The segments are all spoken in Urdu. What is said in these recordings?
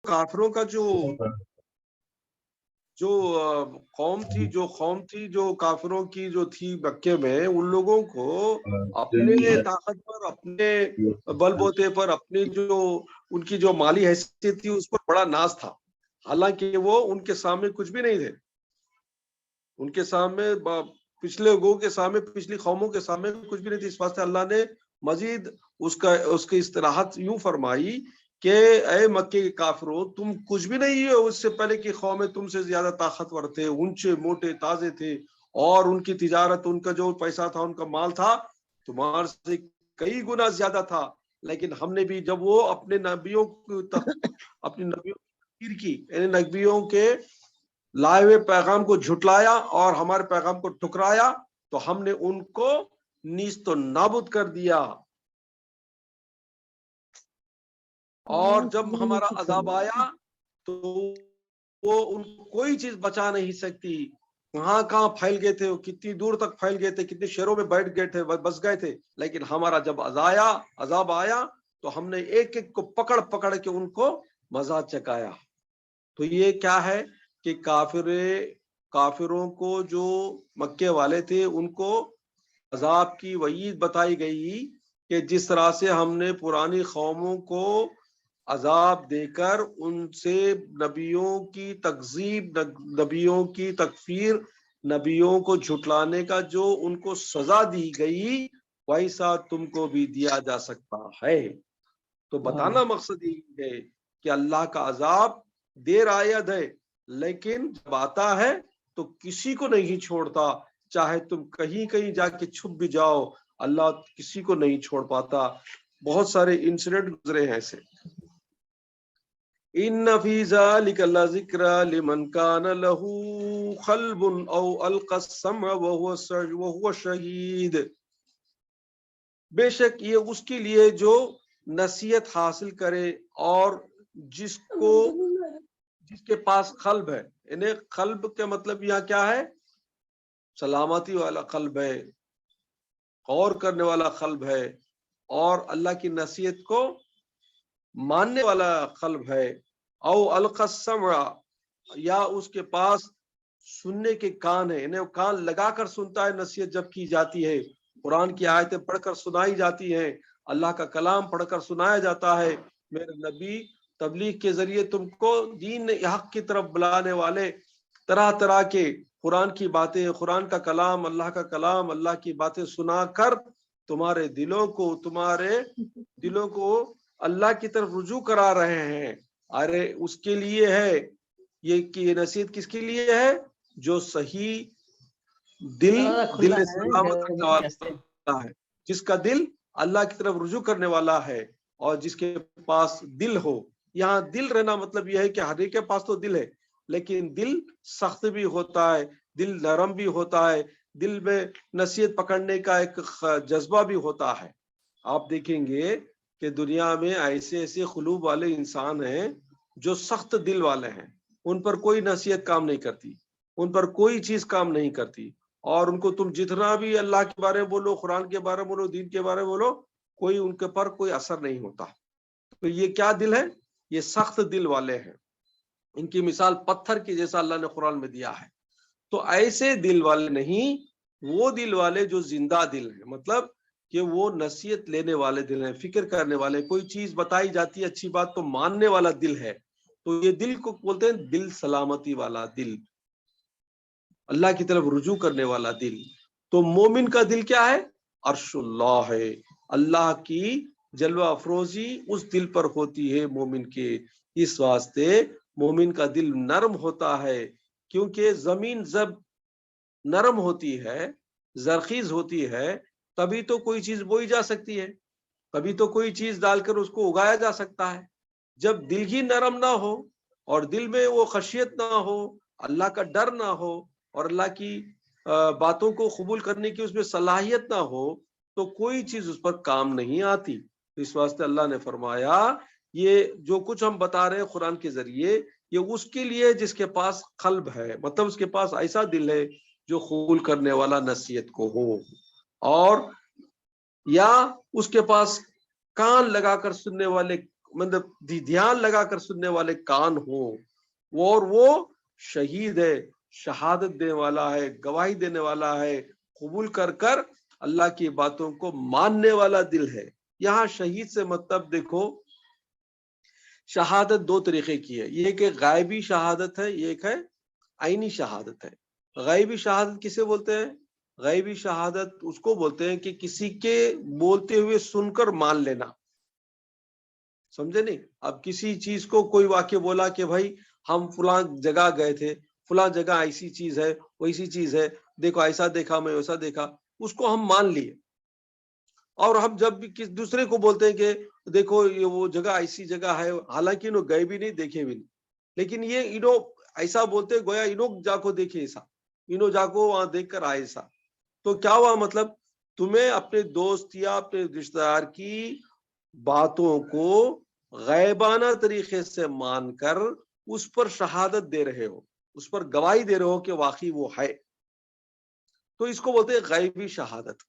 کافروں کا جو قوم تھی جو کافروں کی جو تھی مکے میں، ان لوگوں کو اپنے طاقت پر، اپنے بل بوتے پر، اپنی ان کی جو مالی حیثیت تھی اس پر بڑا ناز تھا، حالانکہ وہ ان کے سامنے کچھ بھی نہیں تھے. ان کے سامنے، پچھلے لوگوں کے سامنے، پچھلی قوموں کے سامنے کچھ بھی نہیں تھی. اس واسطے اللہ نے مزید اس کی اصطلاحات یوں فرمائی کہ اے مکے کے کافروں، تم کچھ بھی نہیں ہو. اس سے پہلے کی قومیں تم سے زیادہ طاقتور تھے، اونچے موٹے تازے تھے، اور ان کی تجارت، ان کا جو پیسہ تھا، ان کا مال تھا، تمہارے سے کئی گنا زیادہ تھا. لیکن ہم نے بھی جب وہ اپنی نبیوں کی یعنی نبیوں کے لائے ہوئے پیغام کو جھٹلایا اور ہمارے پیغام کو ٹھکرایا، تو ہم نے ان کو نیست و نابود کر دیا. اور جب ہمارا عذاب آیا تو وہ ان کو کوئی چیز بچا نہیں سکتی. کہاں پھیل گئے تھے، وہ کتنی دور تک پھیل گئے تھے، کتنے شہروں میں بیٹھ گئے تھے، بس گئے تھے. لیکن ہمارا جب عذاب آیا تو ہم نے ایک ایک کو پکڑ کے ان کو مزہ چکایا. تو یہ کیا ہے کہ کافروں کو جو مکے والے تھے ان کو عذاب کی وعید بتائی گئی کہ جس طرح سے ہم نے پرانی قوموں کو عذاب دے کر ان سے نبیوں کی تکذیب، نبیوں کی تکفیر، نبیوں کو جھٹلانے کا جو ان کو سزا دی گئی، ویسا تم کو بھی دیا جا سکتا ہے. تو بتانا مقصد یہ ہے کہ اللہ کا عذاب دیر آید ہے، لیکن جب آتا ہے تو کسی کو نہیں چھوڑتا. چاہے تم کہیں جا کے چھپ بھی جاؤ، اللہ کسی کو نہیں چھوڑ پاتا. بہت سارے انسیڈنٹ گزرے ہیں ایسے. ان فی ذلک لذکر لمن کان له قلب او القى السمع وهو شہید. بے شک یہ اس کے لیے جو نصیحت حاصل کرے اور جس کے پاس قلب ہے. یعنی قلب کا مطلب یہاں کیا ہے؟ سلامتی والا قلب ہے، غور کرنے والا قلب ہے، اور اللہ کی نصیحت کو ماننے والا قلب ہے. او القى السمع، یا اس کے پاس سننے کے کان ہے، یعنی وہ کان لگا کر سنتا ہے نصیحت جب کی جاتی ہے، قرآن کی آیتیں پڑھ کر سنائی جاتی ہیں، اللہ کا کلام پڑھ کر سنایا جاتا ہے. میرے نبی تبلیغ کے ذریعے تم کو دین حق کی طرف بلانے والے طرح کے قرآن کی باتیں، قرآن کا کلام، اللہ کا کلام، اللہ کی باتیں سنا کر تمہارے دلوں کو اللہ کی طرف رجوع کرا رہے ہیں. ارے اس کے لیے ہے یہ نصیحت، کس کے لیے ہے؟ جو صحیح دل سلامت رکھنے والا ہے، جس کا دل اللہ کی طرف رجوع کرنے والا ہے، اور جس کے پاس دل ہو. یہاں دل رہنا مطلب یہ ہے کہ ہر ایک کے پاس تو دل ہے، لیکن دل سخت بھی ہوتا ہے، دل نرم بھی ہوتا ہے، دل میں نصیحت پکڑنے کا ایک جذبہ بھی ہوتا ہے. آپ دیکھیں گے کہ دنیا میں ایسے قلوب والے انسان ہیں جو سخت دل والے ہیں، ان پر کوئی نصیحت کام نہیں کرتی، ان پر کوئی چیز کام نہیں کرتی، اور ان کو تم جتنا بھی اللہ کے بارے میں بولو، قرآن کے بارے میں بولو، دین کے بارے میں بولو، کوئی ان کے پر کوئی اثر نہیں ہوتا. تو یہ کیا دل ہے؟ یہ سخت دل والے ہیں. ان کی مثال پتھر کی جیسا اللہ نے قرآن میں دیا ہے. تو ایسے دل والے نہیں، وہ دل والے جو زندہ دل ہیں، مطلب کہ وہ نصیحت لینے والے دل ہیں، فکر کرنے والے، کوئی چیز بتائی جاتی ہے اچھی بات تو ماننے والا دل ہے. تو یہ دل کو بولتے ہیں دل سلامتی والا دل، اللہ کی طرف رجوع کرنے والا دل. تو مومن کا دل کیا ہے؟ عرش اللہ ہے. اللہ کی جلوہ افروزی اس دل پر ہوتی ہے مومن کے. اس واسطے مومن کا دل نرم ہوتا ہے، کیونکہ زمین جب نرم ہوتی ہے، زرخیز ہوتی ہے، تبھی تو کوئی چیز بوئی جا سکتی ہے، تبھی تو کوئی چیز ڈال کر اس کو اگایا جا سکتا ہے. جب دل ہی نرم نہ ہو اور دل میں وہ خشیت نہ ہو، اللہ کا ڈر نہ ہو، اور اللہ کی باتوں کو قبول کرنے کی اس میں صلاحیت نہ ہو، تو کوئی چیز اس پر کام نہیں آتی. اس واسطے اللہ نے فرمایا یہ جو کچھ ہم بتا رہے ہیں قرآن کے ذریعے، یہ اس کے لیے جس کے پاس قلب ہے، مطلب اس کے پاس ایسا دل ہے جو قبول کرنے والا نصیحت کو ہو، اور یا اس کے پاس کان لگا کر سننے والے مطلب دھیان لگا کر سننے والے کان ہوں، اور وہ شہید ہے، شہادت دینے والا ہے، گواہی دینے والا ہے، قبول کر کر اللہ کی باتوں کو ماننے والا دل ہے۔ یہاں شہید سے مطلب دیکھو، شہادت دو طریقے کی ہے، یہ ایک غائبی شہادت ہے، یہ ایک ہے عینی شہادت ہے۔ غائبی شہادت کسے بولتے ہیں؟ غائبی شہادت اس کو بولتے ہیں کہ کسی کے بولتے ہوئے سن کر مان لینا، سمجھے نہیں؟ اب کسی چیز کو کوئی واقعہ بولا کہ بھائی ہم فلاں جگہ گئے تھے، فلاں جگہ ایسی چیز ہے، ویسی چیز ہے، دیکھو ایسا دیکھا، میں ویسا دیکھا، اس کو ہم مان لیے۔ اور ہم جب بھی کسی دوسرے کو بولتے ہیں کہ دیکھو یہ وہ جگہ ایسی جگہ ہے، حالانکہ انہوں گئے بھی نہیں، دیکھے بھی نہیں، لیکن یہ انہوں ایسا بولتے گویا انہوں جا کو دیکھے ایسا، انہوں جا کو وہاں دیکھ کر آئے ایسا۔ تو کیا ہوا؟ مطلب تمہیں اپنے دوست یا اپنے رشتہ دار کی باتوں کو غیبانہ طریقے سے مان کر اس پر شہادت دے رہے ہو، اس پر گواہی دے رہے ہو کہ واقعی وہ ہے، تو اس کو بولتے ہیں غیبی شہادت۔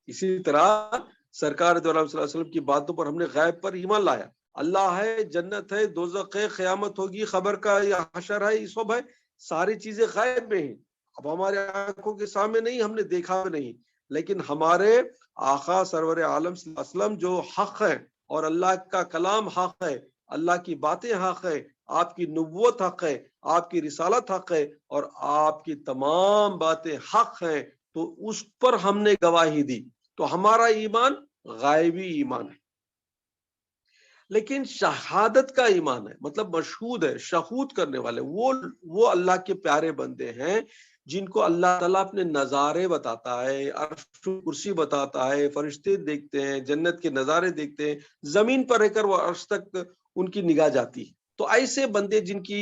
اسی طرح سرکار دو عالم صلی اللہ علیہ وسلم کی باتوں پر ہم نے غیب پر ایمان لایا، اللہ ہے، جنت ہے، دوزخ ہے، قیامت ہوگی، خبر کا یا حشر ہے، یہ سب ہے، ساری چیزیں غیب میں ہیں، اب ہمارے آنکھوں کے سامنے نہیں، ہم نے دیکھا نہیں، لیکن ہمارے آقا سرور عالم صلی اللہ علیہ وسلم جو حق ہے، اور اللہ کا کلام حق ہے، اللہ کی باتیں حق ہے، آپ کی نبوت حق ہے، آپ کی رسالت حق ہے، اور آپ کی تمام باتیں حق ہیں، تو اس پر ہم نے گواہی دی، تو ہمارا ایمان غائبی ایمان ہے۔ لیکن شہادت کا ایمان ہے، مطلب مشہود ہے، شہود کرنے والے، وہ اللہ کے پیارے بندے ہیں جن کو اللہ تعالیٰ اپنے نظارے بتاتا ہے، عرش و کرسی بتاتا ہے، فرشتے دیکھتے ہیں، جنت کے نظارے دیکھتے ہیں، زمین پر رہ کر وہ عرش تک ان کی نگاہ جاتی ہے۔ تو ایسے بندے جن کی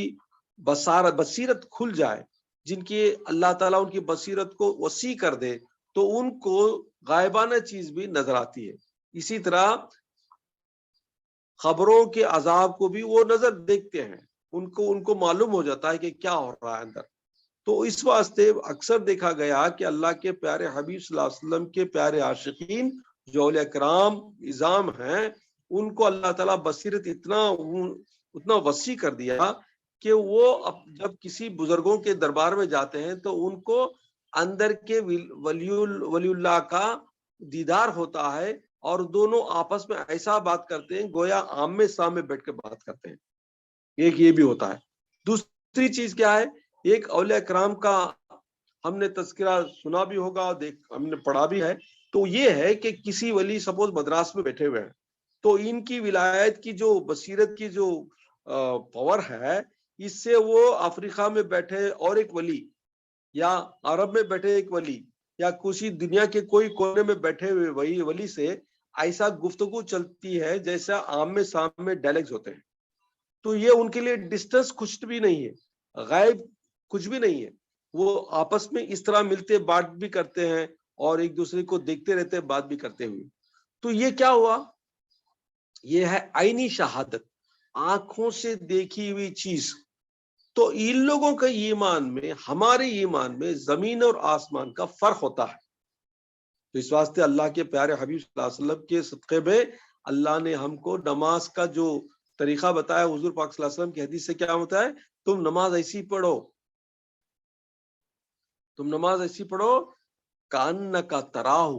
بصیرت کھل جائے، جن کی اللہ تعالیٰ ان کی بصیرت کو وسیع کر دے، تو ان کو غائبانہ چیز بھی نظر آتی ہے۔ اسی طرح خبروں کے عذاب کو بھی وہ نظر دیکھتے ہیں، ان کو معلوم ہو جاتا ہے کہ کیا ہو رہا ہے اندر۔ تو اس واسطے اکثر دیکھا گیا کہ اللہ کے پیارے حبیب صلی اللہ علیہ وسلم کے پیارے عاشقین جو اولیاء کرام نظام ہیں، ان کو اللہ تعالیٰ بصیرت اتنا وسیع کر دیا کہ وہ جب کسی بزرگوں کے دربار میں جاتے ہیں تو ان کو اندر کے ولی اللہ کا دیدار ہوتا ہے، اور دونوں آپس میں ایسا بات کرتے ہیں گویا آمنے سامنے بیٹھ کے بات کرتے ہیں۔ ایک یہ بھی ہوتا ہے۔ دوسری چیز کیا ہے؟ ایک اولیاء کرام کا ہم نے تذکرہ سنا بھی ہوگا، ہم نے پڑھا بھی ہے، تو یہ ہے کہ کسی ولی سپوز مدراس میں بیٹھے ہوئے ہیں، تو ان کی ولایت کی جو بصیرت کی جو پاور ہے، اس سے وہ افریقہ میں بیٹھے اور ایک ولی، یا عرب میں بیٹھے ایک ولی، یا کسی دنیا کے کوئی کونے میں بیٹھے ہوئے وہی ولی سے ایسا گفتگو چلتی ہے جیسا آمنے سامنے ڈائلیکٹس ہوتے ہیں۔ تو یہ ان کے لیے ڈسٹنس کچھ بھی نہیں ہے، غائب کچھ بھی نہیں ہے، وہ آپس میں اس طرح ملتے بات بھی کرتے ہیں، اور ایک دوسرے کو دیکھتے رہتے ہیں بات بھی کرتے ہوئے۔ تو یہ کیا ہوا؟ یہ ہے عینی شہادت، آنکھوں سے دیکھی ہوئی چیز۔ تو ان لوگوں کا ایمان میں، ہمارے ایمان میں زمین اور آسمان کا فرق ہوتا ہے۔ تو اس واسطے اللہ کے پیارے حبیب صلی اللہ علیہ وسلم کے صدقے میں اللہ نے ہم کو نماز کا جو طریقہ بتایا، حضور پاک صلی اللہ علیہ وسلم کی حدیث سے کیا ہوتا ہے؟ تم نماز ایسی پڑھو، تم نماز ایسی پڑھو کأنک تراہ،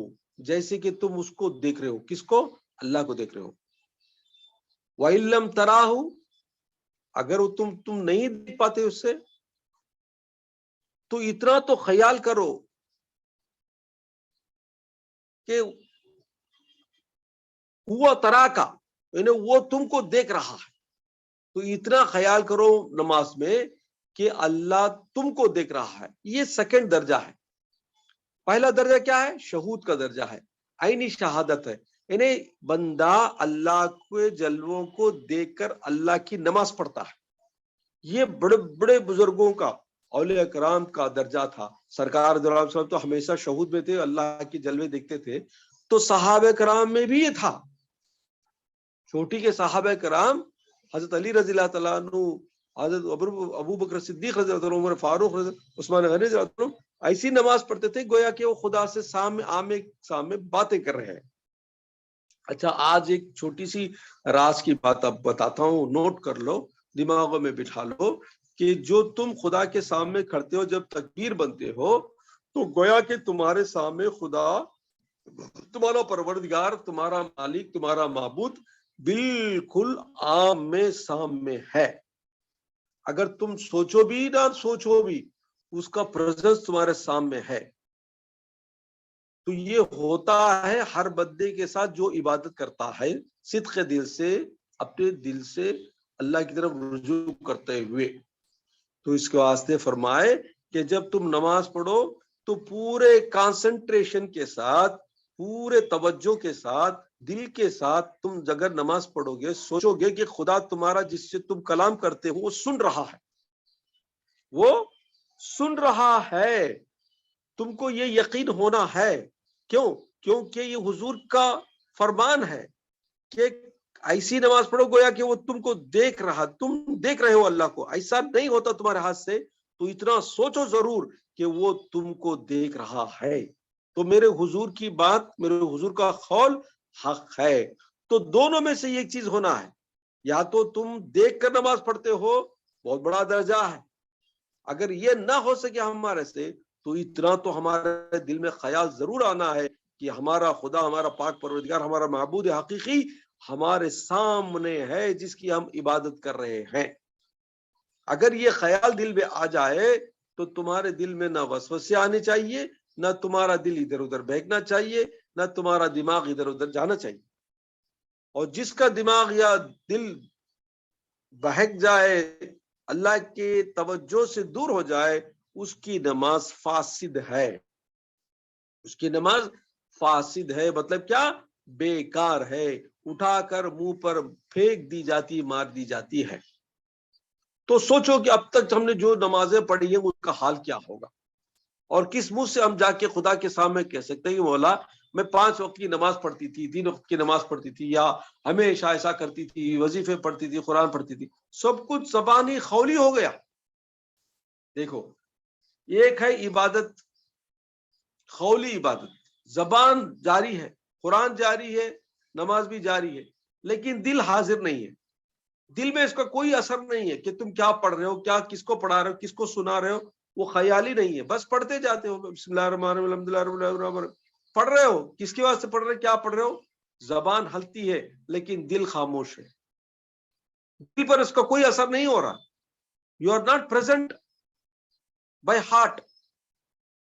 جیسے کہ تم اس کو دیکھ رہے ہو۔ کس کو؟ اللہ کو دیکھ رہے ہو۔ وَإِن لَّمْ تَرَاهُ، اگر تم نہیں دیکھ پاتے اس سے، تو اتنا تو خیال کرو کہ ہوا ترا کا، یعنی وہ تم کو دیکھ رہا ہے۔ تو اتنا خیال کرو نماز میں کہ اللہ تم کو دیکھ رہا ہے۔ یہ سیکنڈ درجہ ہے۔ پہلا درجہ کیا ہے؟ شہود کا درجہ ہے، عینی شہادت ہے، یعنی بندہ اللہ کے جلووں کو دیکھ کر اللہ کی نماز پڑھتا ہے۔ یہ بڑے بڑے بزرگوں کا، اولیاء کرام کا درجہ تھا۔ سرکار دو عالم صاحب تو ہمیشہ شہود میں تھے، اللہ کی جلوے دیکھتے تھے، تو صحابہ کرام میں بھی یہ تھا۔ چھوٹی کے صحابہ کرام، حضرت علی رضی اللہ تعالیٰ عنہ، حضرت ابو بکر صدیق رضی اللہ عنہ، عمر فاروق رضی اللہ، عثمان غنی رضی اللہ عنہ، ایسی نماز پڑھتے تھے گویا کہ وہ خدا سے آمنے سامنے باتیں کر رہے ہیں۔ اچھا آج ایک چھوٹی سی راز کی بات اب بتاتا ہوں، نوٹ کر لو، دماغوں میں بٹھا لو کہ جو تم خدا کے سامنے کھڑتے ہو، جب تکبیر بنتے ہو تو گویا کہ تمہارے سامنے خدا، تمہارا پروردگار، تمہارا مالک، تمہارا معبود بالکل آمنے سامنے ہے. اگر تم سوچو بھی نہ سوچو بھی اس کا پریزنس تمہارے سامنے ہے. تو یہ ہوتا ہے ہر بندے کے ساتھ جو عبادت کرتا ہے صدق دل سے، اپنے دل سے اللہ کی طرف رجوع کرتے ہوئے. تو اس کے واسطے فرمائے کہ جب تم نماز پڑھو تو پورے کانسنٹریشن کے ساتھ، پورے توجہ کے ساتھ، دل کے ساتھ تم اگر نماز پڑھو گے، سوچو گے کہ خدا تمہارا جس سے تم کلام کرتے ہو وہ سن رہا ہے، وہ سن رہا ہے. تم کو یہ یقین ہونا ہے. کیوں؟ کیونکہ یہ حضور کا فرمان ہے کہ ایسی نماز پڑھو گویا کہ وہ تم کو دیکھ رہا، تم دیکھ رہے ہو اللہ کو. ایسا نہیں ہوتا تمہارے ہاتھ سے، تو اتنا سوچو ضرور کہ وہ تم کو دیکھ رہا ہے. تو میرے حضور کی بات، میرے حضور کا قول حق ہے. تو دونوں میں سے ایک چیز ہونا ہے. یا تو تم دیکھ کر نماز پڑھتے ہو، بہت بڑا درجہ ہے. اگر یہ نہ ہو سکے ہمارے سے تو اتنا تو ہمارے دل میں خیال ضرور آنا ہے کہ ہمارا خدا، ہمارا پاک پروردگار، ہمارا معبود حقیقی ہمارے سامنے ہے جس کی ہم عبادت کر رہے ہیں. اگر یہ خیال دل میں آ جائے تو تمہارے دل میں نہ وسوسے آنے چاہیے، نہ تمہارا دل ادھر ادھر بہکنا چاہیے، نہ تمہارا دماغ ادھر ادھر جانا چاہیے. اور جس کا دماغ یا دل بہک جائے، اللہ کے توجہ سے دور ہو جائے، اس کی نماز فاسد ہے. اس کی نماز فاسد ہے. مطلب کیا؟ بیکار ہے، اٹھا کر منہ پر پھینک دی جاتی، مار دی جاتی ہے. تو سوچو کہ اب تک ہم نے جو نمازیں پڑھی ہیں اس کا حال کیا ہوگا، اور کس منہ سے ہم جا کے خدا کے سامنے کہہ سکتے ہیں کہ مولا میں 5 وقت کی نماز پڑھتی تھی، 3 وقت کی نماز پڑھتی تھی، یا ہمیشہ ایسا کرتی تھی، وظیفے پڑھتی تھی، قرآن پڑھتی تھی. سب کچھ زبانی خولی ہو گیا. دیکھو، ایک ہے عبادت، خولی عبادت، زبان جاری ہے، قرآن جاری ہے، نماز بھی جاری ہے، لیکن دل حاضر نہیں ہے. دل میں اس کا کوئی اثر نہیں ہے کہ تم کیا پڑھ رہے ہو، کیا کس کو پڑھا رہے ہو، کس کو سنا رہے ہو. وہ خیال ہی نہیں ہے، بس پڑھتے جاتے ہو. بسم اللہ الرحمن الرحیم الحمد للہ رب العالمین. پڑھ رہے ہو، کس کی واسطے پڑھ رہے ہو، کیا پڑھ رہے ہو. زبان ہلتی ہے لیکن دل خاموش ہے، دل پر اس کا کوئی اثر نہیں ہو رہا. You are not present by heart.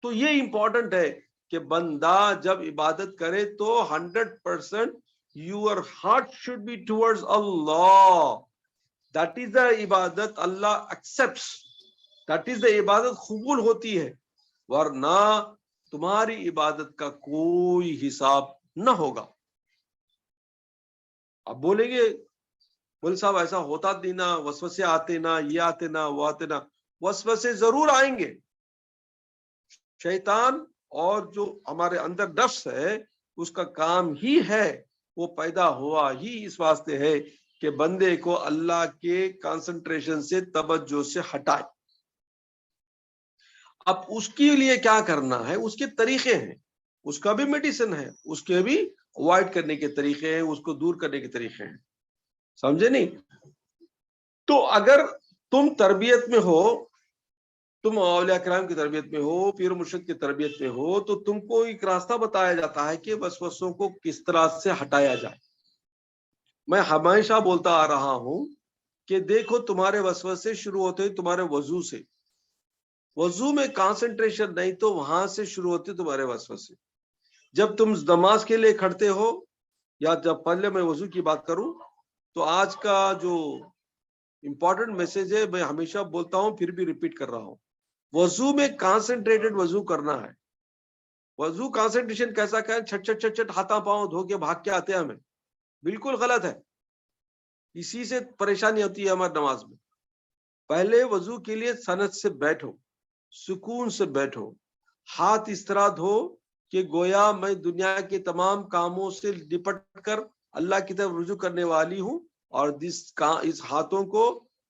تو یہ امپورٹنٹ ہے کہ بندہ جب عبادت کرے تو 100% your heart should be towards Allah. That is the عبادت Allah accepts. That is the عبادت قبول ہوتی ہے. ورنہ تمہاری عبادت کا کوئی حساب نہ ہوگا. اب بولیں گے مول صاحب ایسا ہوتا نہیں نا، وسوسے آتے نا، یہ آتے نا، وہ آتے نا. وسوسے ضرور آئیں گے. شیطان اور جو ہمارے اندر نفس ہے اس کا کام ہی ہے، وہ پیدا ہوا ہی اس واسطے ہے کہ بندے کو اللہ کے کانسنٹریشن سے، توجہ سے ہٹائے. اب اس کے لیے کیا کرنا ہے، اس کے طریقے ہیں، اس کا بھی میڈیسن ہے، اس کے بھی اوائڈ کرنے کے طریقے ہیں، اس کو دور کرنے کے طریقے ہیں. سمجھے نہیں؟ تو اگر تم تربیت میں ہو، تم اولیاء کرام کی تربیت میں ہو، پیر مرشد کی تربیت میں ہو، تو تم کو ایک راستہ بتایا جاتا ہے کہ وسوسوں کو کس طرح سے ہٹایا جائے. میں ہمیشہ بولتا آ رہا ہوں کہ دیکھو تمہارے وسوسے شروع ہوتے ہیں تمہارے وضو سے. وضو میں کانسنٹریشن نہیں تو وہاں سے شروع ہوتے تمہارے وسوسے. جب تم نماز کے لیے کھڑتے ہو، یا جب پہلے میں وضو کی بات کروں تو آج کا جو امپورٹنٹ میسج ہے، میں ہمیشہ بولتا ہوں پھر بھی ریپیٹ کر رہا ہوں، وضو میں کانسنٹریٹڈ وضو کرنا ہے. وضو کانسنٹریشن کیسا کہ چھٹ چھٹ چھٹ چھٹ ہاتھا پاؤں دھو کے بھاگ کے آتے ہیں ہمیں، بالکل غلط ہے. اسی سے پریشانی ہوتی ہے ہماری نماز میں. پہلے وضو کے لیے سنت سے بیٹھو، سکون سے بیٹھو، ہاتھ اس طرح دھو کہ گویا میں دنیا کے تمام کاموں سے نپٹ کر اللہ کی طرف رجوع کرنے والی ہوں، اور اس ہاتھوں کو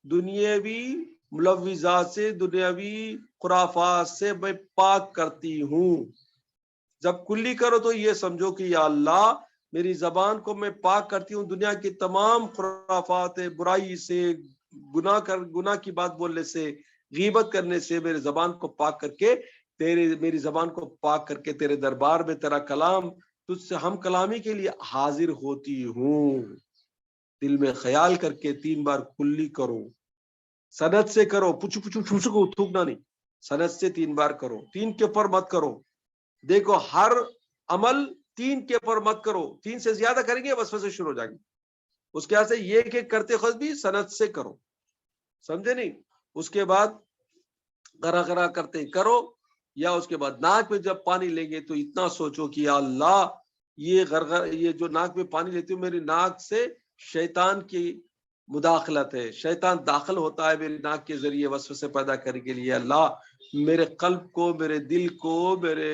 دنیاوی ملوثات سے، دنیاوی خرافات سے میں پاک کرتی ہوں. جب کلی کرو تو یہ سمجھو کہ یا اللہ میری زبان کو میں پاک کرتی ہوں دنیا کی تمام خرافات برائی سے، گناہ کی بات بولنے سے، غیبت کرنے سے میری زبان کو پاک کر کے میری زبان کو پاک کر کے تیرے دربار میں تیرا کلام تجھ سے ہم کلامی کے لیے حاضر ہوتی ہوں۔ دل میں خیال کر کے 3 بار کلی کرو، سند سے کرو، پچھو پچھو پچھو کو تھوکنا نہیں، سند سے 3 بار کرو، 3 کے اوپر مت کرو۔ دیکھو ہر عمل 3 کے اوپر مت کرو، 3 سے زیادہ کریں گے وسوسے شروع ہو جائیں گے۔ اس کے سے یہ کہ کرتے خود بھی سند سے کرو، سمجھے نہیں؟ اس کے بعد غرا غرا کرتے کرو، یا اس کے بعد ناک میں جب پانی لیں گے تو اتنا سوچو کہ یا اللہ یہ جو ناک میں پانی لیتی ہوں میری ناک سے شیطان کی مداخلت ہے، شیطان داخل ہوتا ہے میری ناک کے ذریعے وسوسے پیدا کرنے کے لیے۔ اللہ میرے قلب کو، میرے دل کو، میرے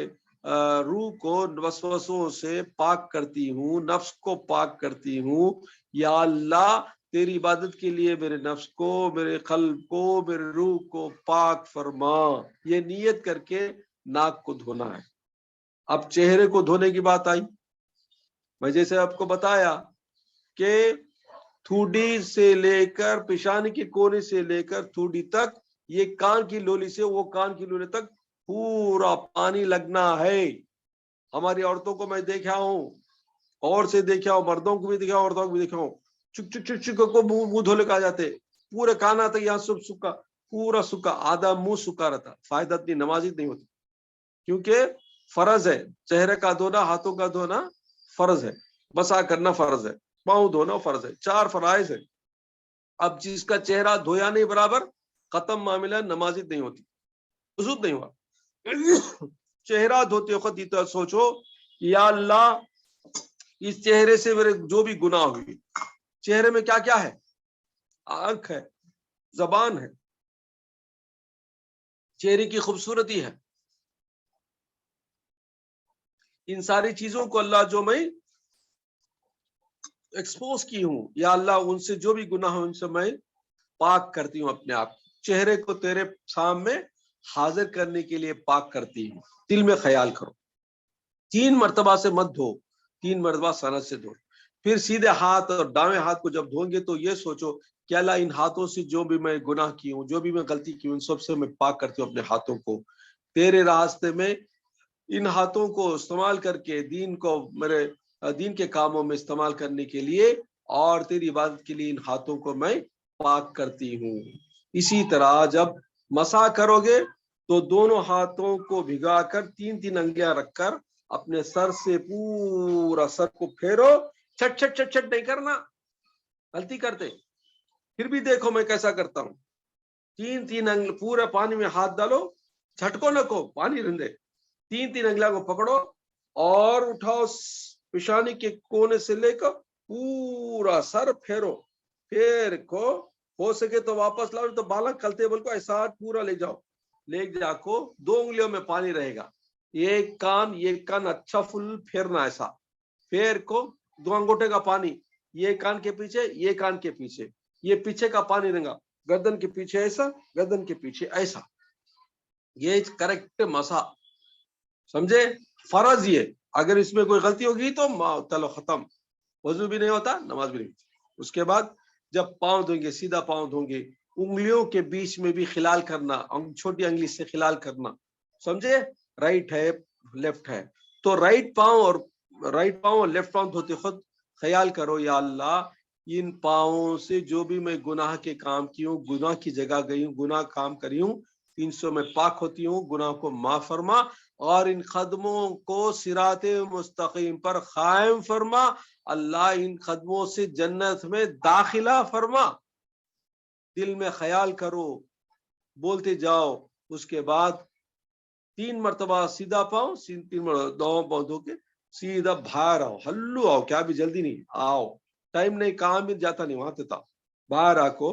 روح کو وسوسوں سے پاک کرتی ہوں، نفس کو پاک کرتی ہوں۔ یا اللہ تیری عبادت کے لیے میرے نفس کو، میرے قلب کو، میرے روح کو پاک فرما۔ یہ نیت کر کے ناک کو دھونا ہے۔ اب چہرے کو دھونے کی بات آئی، میں جیسے آپ کو بتایا کہ تھوڑی سے لے کر پیشانی کے کونے سے لے کر تھوڑی تک، یہ کان کی لولی سے وہ کان کی لولی تک پورا پانی لگنا ہے۔ ہماری عورتوں کو میں دیکھا ہوں، اور سے دیکھا ہوں، مردوں کو بھی دیکھا ہوں، عورتوں کو بھی دیکھا ہوں، چک چک چک چک کو منہ دھولے کا جاتے، پورے کانا تک یہاں سب سکا، پورا سکا، آدھا منہ سکا رہتا، فائدہ اتنی نمازی نہیں ہوتی، کیونکہ فرض ہے چہرے کا دھونا، ہاتھوں کا دھونا فرض ہے، مسا کرنا فرض ہے، پاؤں دھونا فرض ہے، 4 فرائض ہے۔ اب جس کا چہرہ دھویا نہیں برابر، ختم معاملہ، نمازی نہیں ہوتی، وضو نہیں ہوا۔ چہرہ دھوتے وقت اتنا سوچو یا اللہ اس چہرے سے میرے جو بھی گناہ ہوئی، چہرے میں کیا کیا ہے؟ آنکھ ہے، زبان ہے، چہرے کی خوبصورتی ہے، ان ساری چیزوں کو اللہ جو میں ایکسپوز کی ہوں، یا اللہ ان سے جو بھی گناہ ہو ان سے میں پاک کرتی ہوں اپنے آپ، چہرے کو تیرے سامنے حاضر کرنے کے لیے پاک کرتی ہوں۔ دل میں خیال کرو، 3 مرتبہ سے مت دھو، 3 مرتبہ سند سے دھو۔ پھر سیدھے ہاتھ اور دائیں ہاتھ کو جب دھویں گے تو یہ سوچو کہ اللہ ان ہاتھوں سے جو بھی میں گناہ کی ہوں، جو بھی میں غلطی کی ہوں، ان سب سے میں پاک کرتی ہوں اپنے ہاتھوں کو، تیرے راستے میں ان ہاتھوں کو استعمال کر کے دین کو، میرے دین کے کاموں میں استعمال کرنے کے لیے، اور تیری عبادت کے لیے ان ہاتھوں کو میں پاک کرتی ہوں۔ اسی طرح جب مسا کرو گے تو دونوں ہاتھوں کو بھگا کر 3 انگلیاں رکھ کر اپنے سر سے پورا سر کو پھیرو، چھٹ چھٹ چھٹ چھٹ نہیں کرنا، غلطی کرتے۔ پھر بھی دیکھو میں کیسا کرتا ہوں، 3 انگل پورا پانی میں ہاتھ ڈالو، جھٹکو نہ کو، پانی رندے، 3 انگلیاں کو پکڑو اور اٹھاؤ، پیشانی کے کونے سے لے کر پورا سر پھیرو، پھر کو ہو سکے تو واپس لاؤ، تو بالک کلتے بول کو ایسا پورا لے جاؤ، لے جا کو 2 انگلیوں میں پانی رہے گا، یہ کان اچھا فل پھیرنا، ایسا پھر کو 2 انگوٹھے کا پانی، یہ کان کے پیچھے، یہ کان کے پیچھے، یہ پیچھے کا پانی رنگا، گردن کے پیچھے ایسا، گردن کے پیچھے ایسا، یہ کریکٹ مسا، سمجھے؟ فرض یہ، اگر اس میں کوئی غلطی ہوگی تو چلو ختم، وضو بھی نہیں ہوتا، نماز بھی نہیں ہوتی۔ اس کے بعد جب پاؤں دھویں گے، سیدھا پاؤں دھوں گے، انگلیوں کے بیچ میں بھی خلال کرنا، چھوٹی انگلی سے خلال کرنا، سمجھے؟ رائٹ ہے لیفٹ ہے تو رائٹ پاؤں اور لیفٹ پاؤں دھوتے خود خیال کرو یا اللہ ان پاؤں سے جو بھی میں گناہ کے کام کی ہوں، گناہ کی جگہ گئی ہوں، گناہ کام کری ہوں، 300 میں پاک ہوتی ہوں، گناہ کو معاف فرما، اور ان قدموں کو صراط مستقیم پر قائم فرما، اللہ ان قدموں سے جنت میں داخلہ فرما۔ دل میں خیال کرو، بولتے جاؤ، اس کے بعد 3 مرتبہ سیدھا پاؤں، 3 مرتبہ دو پاؤں دھو کے سیدھا باہر آؤ، ہلو آؤ، کیا بھی جلدی نہیں، آؤ، ٹائم نہیں، کہاں بھی جاتا نہیں، وہاں تھا، باہر آ کو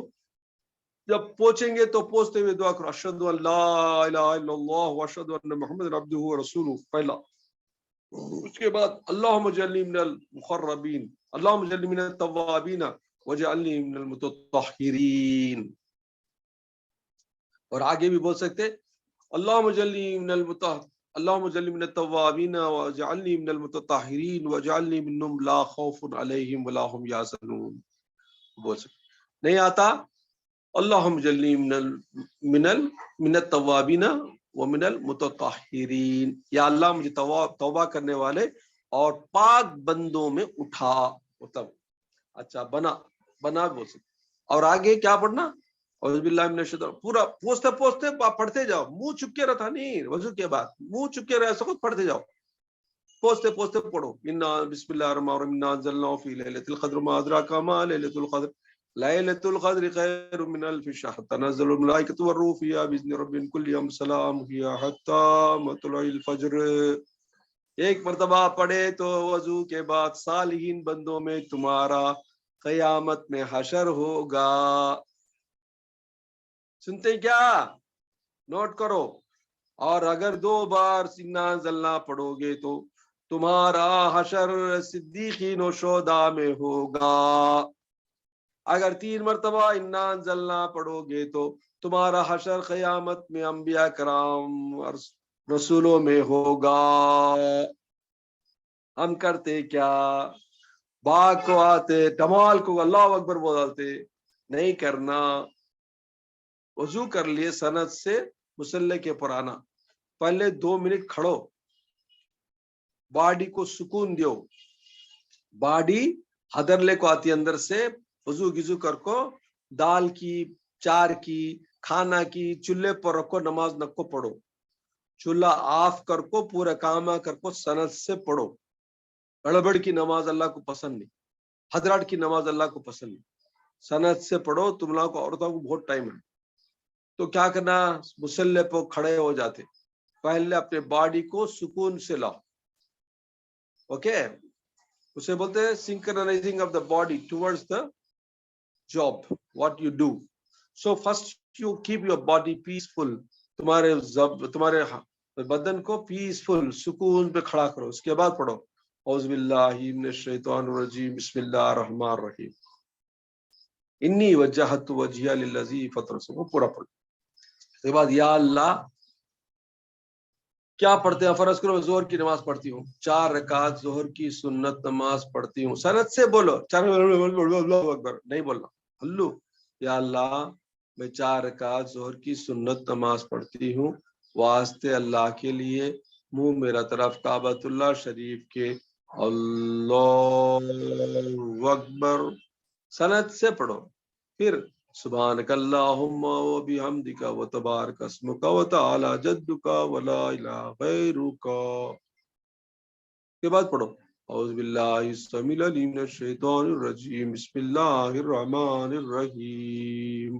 جب پہنچیں گے تو پہنچتے ہوئے دعا کرو، اشہد ان لا الہ الا اللہ واشہد ان محمد عبدہ ورسولہ، پہلا۔ اس کے بعد اللہم اجعلنی من المقربین، اللہم اجعلنی من التوابین واجعلنی من المتطہرین، اور آگے بھی بول سکتے اللہم اجعلنی من اللہم اجعلنی من التوابین واجعلنی من المتطہرین واجعلنی منہم لا خوف علیہم ولا هم یحزنون. بول سکتے نہیں آتا؟ اللہم اجعلنی من التوابین ومن المتطہرین، یا اللہ مجھے توبہ کرنے والے اور پاک بندوں میں اٹھا. مطلب اچھا بنا بول سکتے. اور آگے کیا پڑھنا؟ اعوذ باللہ من الشیطان، پورا پوچھتے پوچھتے پڑھتے جاؤ، منہ چپ کے رہتا نہیں وضو کے بعد، منہ چپ کے رہ سکو پڑھتے جاؤ، پوچھتے پوچھتے پڑھو. بسم اللہ الرحمن الرحیم، انا انزلناه فی لیلۃ القدر ما ادراک ما لیلۃ القدر لیلۃ القدر خیر من الف شہر تنزل الملائکۃ والروح فیہا باذن ربہم من کل امر سلام ہی حتی مطلع الفجر. ایک مرتبہ پڑھے تو وضو کے بعد صالحین بندوں میں تمہارا قیامت میں حشر ہوگا. سنتے کیا؟ نوٹ کرو. اور اگر 2 بار انا انزلنا پڑھو گے تو تمہارا حشر صدیقین و شہداء میں ہوگا. اگر 3 مرتبہ انا انزلنا پڑھو گے تو تمہارا حشر قیامت میں انبیاء کرام اور رسولوں میں ہوگا. ہم کرتے کیا؟ باغ کو آتے ڈمال کو اللہ اکبر بولتے. نہیں کرنا. وضو کر لیے سند سے مصلی کے پرانا، پہلے 2 منٹ کھڑو، باڈی کو سکون دیو، باڈی حدر لے کو آتی اندر سے، وضو گزو کر کو دال کی چار کی کھانا کی چولہے پر رکھو، نماز نکو پڑھو، چولہا آف کر کو پورا کام کر کو سند سے پڑھو. گڑبڑ کی نماز اللہ کو پسند نہیں، حضرات کی نماز اللہ کو پسند نہیں. سند سے پڑھو. تم لوگوں کو عورتوں کو بہت ٹائم ہے تو کیا کرنا؟ مصلی پہ کھڑے ہو جاتے، پہلے اپنے باڈی کو سکون سے لاؤ. اوکے، اسے بولتے ہیں synchronizing of the body towards the job what you do. So first you keep your body peaceful. تمہارے بدن کو پیسفل سکون پہ کھڑا کرو. اس کے بعد پڑھو اعوذ باللہ من الشیطان الرجیم بسم اللہ الرحمن الرحیم انی وجہت وجہی للذی فطر. پورا پڑھو. اس کے بعد یا اللہ کیا پڑھتے ہیں؟ فرض کرو ظہر کی نماز پڑھتی ہوں، 4 رکعت ظہر کی سنت نماز پڑھتی ہوں. سند سے بولو، اللہ اکبر نہیں بولنا. ہلو، یا اللہ میں 4 رکعت ظہر کی سنت نماز پڑھتی ہوں، واسطے اللہ کے لیے منہ میرا طرف کعبۃ اللہ شریف کے. اللہ اکبر. سند سے پڑھو. پھر سبحانک اللہم و بحمدک و تبارک اسمک و تعالی جدک ولا الہ غیرک. کے بعد پڑھو اعوذ باللہ السمیع العلیم من الشیطان الرجیم بسم اللہ الرحمن الرحیم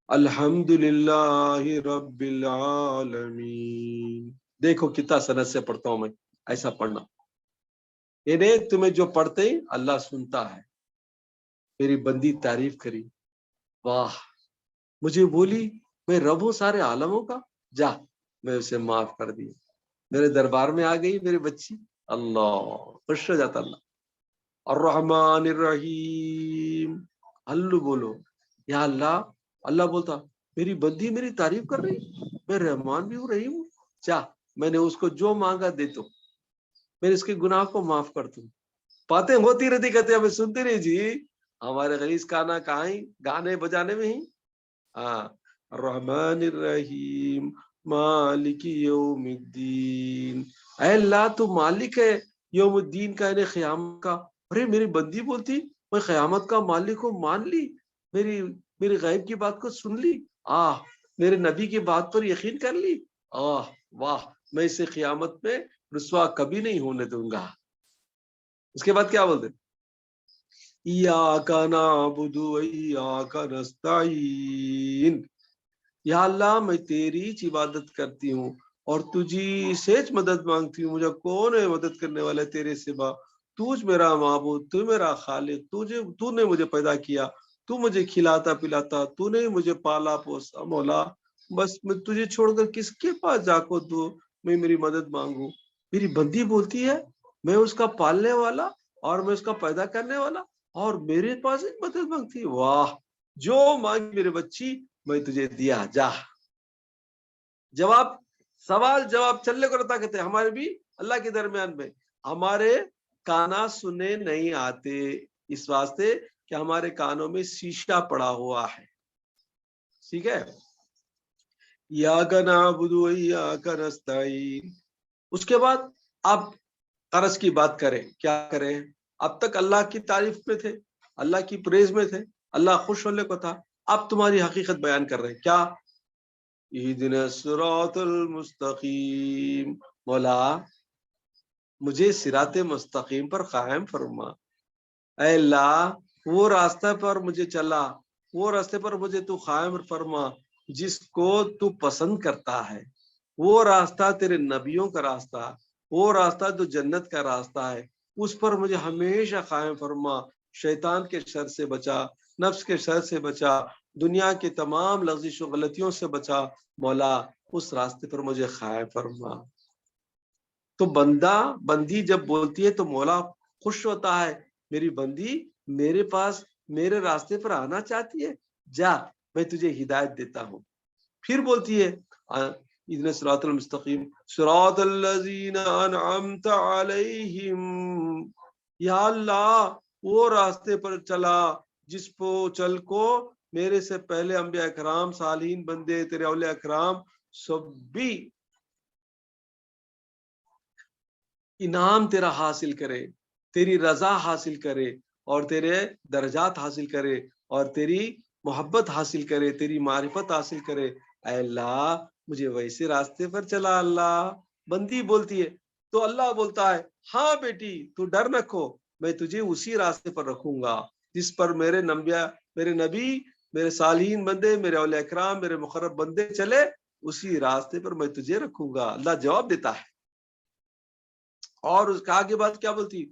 الحمد للہ رب العالمین. دیکھو کتنا سند سے پڑھتا ہوں میں. ایسا پڑھنا، انہیں تمہیں جو پڑھتے ہی اللہ سنتا ہے. میری بندی تعریف کری، واہ مجھے بولی میں رب ہوں سارے عالموں کا، جا میں اسے معاف کر دیا. میرے دربار میں آ گئی میری بچی، اللہ خوش ہو جاتا. اللہ الرحمن الرحیم. اللہ بولو یا اللہ. اللہ بولتا میری بندی میری تعریف کر رہی، میں رحمان بھی ہوں رحیم ہوں، جا میں نے اس کو جو مانگا دے تو، میں اس کے گناہ کو معاف کر دوں. باتیں ہوتی رہتی، کہتے ہمیں سنتے نہیں جی. ہمارے غلیظ کانا کہاں ہی گانے بجانے میں ہی. ہاں الرحمن الرحیم مالک یوم الدین. اے اللہ تو مالک ہے یوم الدین کا، یعنی قیامت کا. ارے میری بندی بولتی میں قیامت کا مالک ہوں، مان لی، میری غیب کی بات کو سن لی، میرے نبی کی بات پر یقین کر لی. واہ میں اسے قیامت میں رسوا کبھی نہیں ہونے دوں گا. اس کے بعد کیا بولتے؟ ایاک نعبد و ایاک نستعین. یا اللہ میں تیری عبادت کرتی ہوں اور تجھی سے مدد مانگتی ہوں. مجھے کون ہے مدد کرنے والا تیرے سوا؟ تجھ میرا معبود، تو میرا خالق، تو نے مجھے پیدا کیا، تو مجھے کھلاتا پلاتا، تو نے مجھے پالا پوسا. مولا بس میں تجھے چھوڑ کر کس کے پاس جا کو تو میں میری مدد مانگوں؟ میری بندی بولتی ہے میں اس کا پالنے والا اور میں اس کا پیدا کرنے والا، اور میرے پاس ایک مدد مانگتی. واہ جو مانگی میرے بچی میں تجھے دیا، جا. جواب سوال جواب چلنے کو رہتا کہتے ہمارے بھی اللہ کے درمیان میں ہمارے کانا سننے نہیں آتے، اس واسطے کہ ہمارے کانوں میں شیشہ پڑا ہوا ہے. ٹھیک ہے. ایاک نعبد و ایاک نستعین. اس کے بعد آپ قرض کی بات کریں. کیا کریں؟ اب تک اللہ کی تعریف میں تھے، اللہ کی پریز میں تھے، اللہ خوش ہونے کو تھا. اب تمہاری حقیقت بیان کر رہے ہیں. کیا؟ اہدنا الصراط المستقیم. مولا مجھے صراط مستقیم پر قائم فرما. اے اللہ وہ راستہ پر مجھے چلا، وہ راستے پر مجھے تو قائم فرما جس کو تو پسند کرتا ہے. وہ راستہ تیرے نبیوں کا راستہ، وہ راستہ جو جنت کا راستہ ہے، اس پر مجھے ہمیشہ قائم فرما. شیطان کے شر سے بچا، نفس کے شر سے بچا، دنیا کے تمام لغزش و غلطیوں سے بچا. مولا اس راستے پر مجھے قائم فرما. تو بندی جب بولتی ہے تو مولا خوش ہوتا ہے، میری بندی میرے پاس میرے راستے پر آنا چاہتی ہے، جا میں تجھے ہدایت دیتا ہوں. پھر بولتی ہے اہدنا الصراط المستقیم صراط الذین انعمت علیہم. یا اللہ وہ راستے پر چلا جس پہ چل کو میرے سے پہلے انبیاء اکرام، صالحین بندے، تیرے اولیاء اکرام سب بھی انعام تیرا حاصل کرے، تیری رضا حاصل کرے، اور تیرے درجات حاصل کرے، اور تیری محبت حاصل کرے، تیری معرفت حاصل کرے. اے اللہ مجھے ویسے راستے پر چلا. اللہ بندی بولتی ہے تو اللہ بولتا ہے ہاں بیٹی تو ڈر نہ کھو، میں تجھے اسی راستے پر رکھوں گا جس پر میرے نبی، میرے صالحین بندے، میرے اولیاء اکرام، میرے مقرب بندے چلے، اسی راستے پر میں تجھے رکھوں گا. اللہ جواب دیتا ہے. اور اس کا آگے بات کیا بولتی؟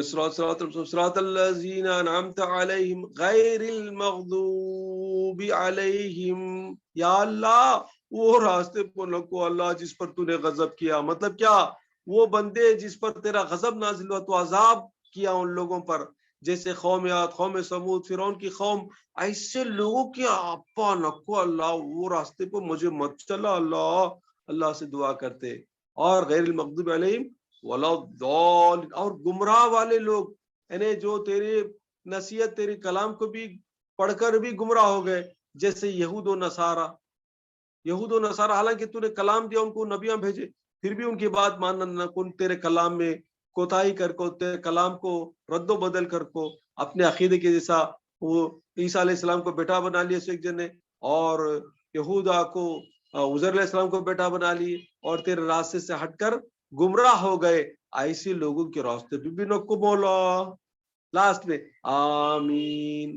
صراط الذین انعمت علیہم غیر المغضوب علیہم. یا اللہ وہ راستے پر رکھو اللہ جس پر تو نے غضب کیا. مطلب کیا؟ وہ بندے جس پر تیرا غضب نازل ہوا، تو عذاب کیا ان لوگوں پر، جیسے قوم عاد، قوم ثمود، فرعون کی قوم، ایسے لوگوں کی آپا نکو اللہ وہ راستے پر مجھے مت چلا. اللہ سے دعا کرتے. اور غیر المغضوب علیہم ولا الضالین، اور گمراہ والے لوگ، یعنی جو تیری نصیحت، تیری کلام کو بھی پڑھ کر بھی گمراہ ہو گئے، جیسے یہود و نصارہ. حالانکہ تو نے کلام دیا، ان کو نبیاں بھیجے، پھر بھی ان کی بات ماننا نہ، کن تیرے کلام میں کوتاہی کر کو، تیرے کلام کو رد و بدل کر کو، اپنے عقیدے کے جیسا وہ عیسیٰ علیہ السلام کو بیٹا بنا لیا ایک جن نے، اور یہودا کو عزیر علیہ السلام کو بیٹا بنا لی، اور تیرے راستے سے ہٹ کر گمراہ ہو گئے. ایسی لوگوں کے راستے بھی نکو مولا. لاسٹ میں آمین.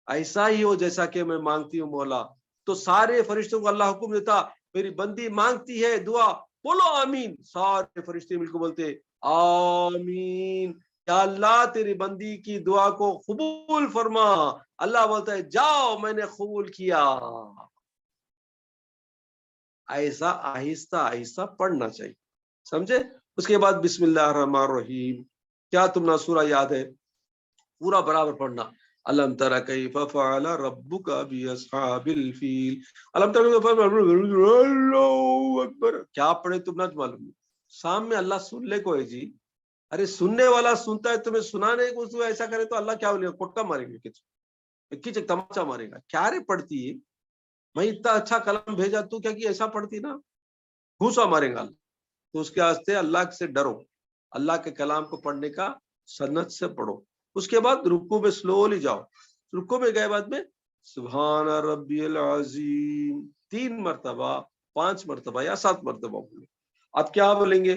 ایسا ہی ہو جیسا کہ میں مانگتی ہوں مولا. تو سارے فرشتوں کو اللہ حکم دیتا، میری بندی مانگتی ہے دعا، بولو آمین. سارے فرشتے مل کو بولتے آمین. یا اللہ تیری بندی کی دعا کو قبول فرما. اللہ بولتا ہے جاؤ میں نے قبول کیا. ایسا آہستہ آہستہ پڑھنا چاہیے، سمجھے؟ اس کے بعد بسم اللہ الرحمن الرحیم. کیا تم نہ سورہ یاد ہے؟ پورا برابر پڑھنا. الم تر کیف فعل ربک باصحاب الفیل. الم تر اللہ اکبر. کیا پڑھے تم نہ معلوم. شام میں اللہ سننے کو ہے جی. ارے سننے والا سنتا ہے، تمہیں سنانے کو تو ایسا کرے تو اللہ کیا بولے گا؟ کوٹا مارے گا، کچھ تماچا مارے گا. کیا رے پڑھتی ہے؟ میں اتنا اچھا کلام بھیجا تو کیا ایسا پڑھتی نا، گھوسا مارے گا اللہ. تو اس کے واسطے اللہ سے ڈرو، اللہ کے کلام کو پڑھنے کا سنت سے پڑھو. اس کے بعد رکوع میں سلولی جاؤ. رکوع میں گئے بعد میں سبحان ربی العظیم 3 مرتبہ، 5 مرتبہ یا 7 مرتبہ بولے. اب کیا بولیں گے؟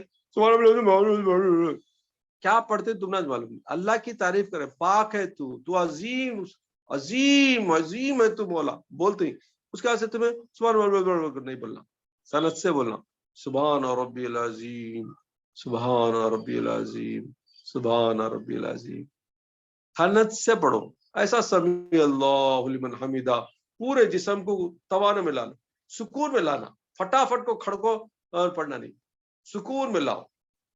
کیا پڑھتے تم نہ معلوم. اللہ کی تعریف کرے، پاک ہے تو عظیم عظیم عظیم ہے تو مولا بولتے. اس کے واسطے تمہیں سبحان نہیں بولنا، سنت سے بولنا. سبحان ربی العظیم، سبحان ربی العظیم، سبحان ربی العظیم. سنت سے پڑھو. ایسا سمیع اللہ لمن حمیدہ پورے جسم کو توانوں میں لانا، سکون میں لانا. فٹافٹ کو کھڑکو اور پڑھنا نہیں، سکون میں لاؤ.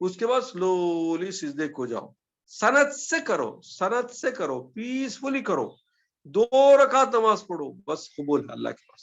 اس کے بعد سلولی سجدے کو جاؤ. سنت سے کرو، سنت سے کرو، پیسفلی کرو. 2 رکعت نماز پڑھو، بس قبول ہے اللہ کے پاس.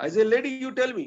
As a lady, you tell me.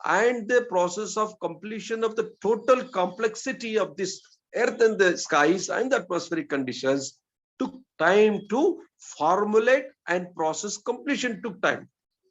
and the process of completion of the total complexity of this earth and the skies and the atmospheric conditions took time to formulate, and process completion took time.